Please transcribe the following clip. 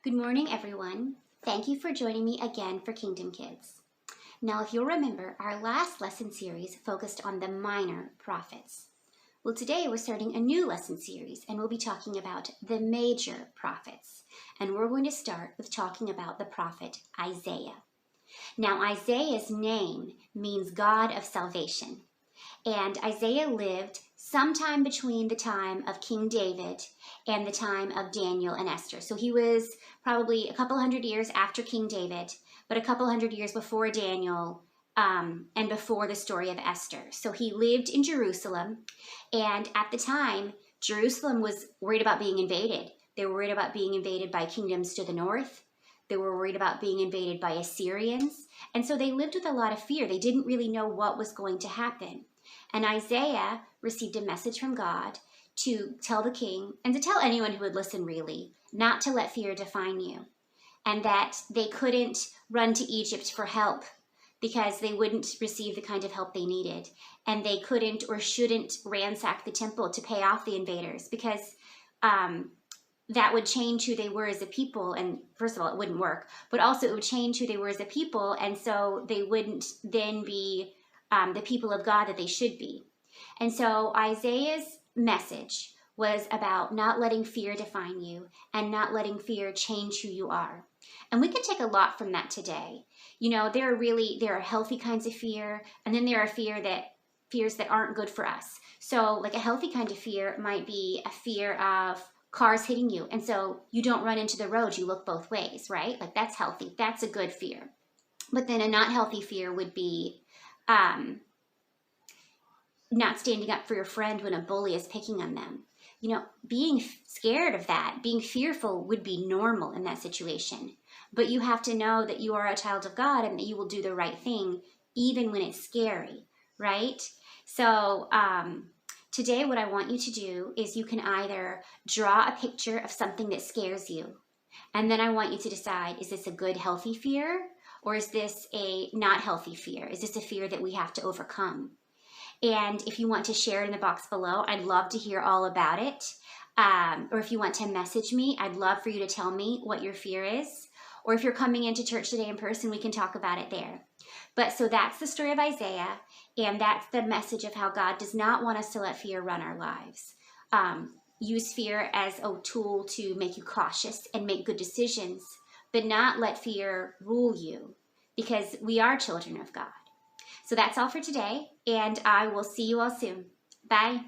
Good morning, everyone. Thank you for joining me again for Kingdom Kids. Now, if you'll remember, our last lesson series focused on the minor prophets. Well, today we're starting a new lesson series, and we'll be talking about the major prophets. And we're going to start with talking about the prophet Isaiah. Now, Isaiah's name means God of salvation. And Isaiah lived sometime between the time of King David and the time of Daniel and Esther. So he was probably a couple hundred years after King David, but a couple hundred years before Daniel and before the story of Esther. So he lived in Jerusalem, and at the time, Jerusalem was worried about being invaded. They were worried about being invaded by kingdoms to the north. They were worried about being invaded by Assyrians. And so they lived with a lot of fear. They didn't really know what was going to happen. And Isaiah received a message from God to tell the king, and to tell anyone who would listen really, not to let fear define you. And that they couldn't run to Egypt for help because they wouldn't receive the kind of help they needed. And they couldn't or shouldn't ransack the temple to pay off the invaders because that would change who they were as a people. And first of all, it wouldn't work, but also it would change who they were as a people. And so they wouldn't then be the people of God that they should be. And so Isaiah's message was about not letting fear define you and not letting fear change who you are. And we can take a lot from that today. You know, there are healthy kinds of fear, and then there are fears that aren't good for us. So like a healthy kind of fear might be a fear of cars hitting you. And so you don't run into the road, you look both ways, right? Like that's healthy. That's a good fear. But then a not healthy fear would be not standing up for your friend when a bully is picking on them. You know, being scared of that, being fearful would be normal in that situation. But you have to know that you are a child of God and that you will do the right thing even when it's scary, right? So today what I want you to do is you can either draw a picture of something that scares you, and then I want you to decide, is this a good, healthy fear, or is this a not healthy fear? Is this a fear that we have to overcome? And if you want to share it in the box below, I'd love to hear all about it. Or if you want to message me, I'd love for you to tell me what your fear is. Or if you're coming into church today in person, we can talk about it there. But so that's the story of Isaiah, and that's the message of how God does not want us to let fear run our lives. Use fear as a tool to make you cautious and make good decisions, but not let fear rule you, because we are children of God. So that's all for today, and I will see you all soon. Bye.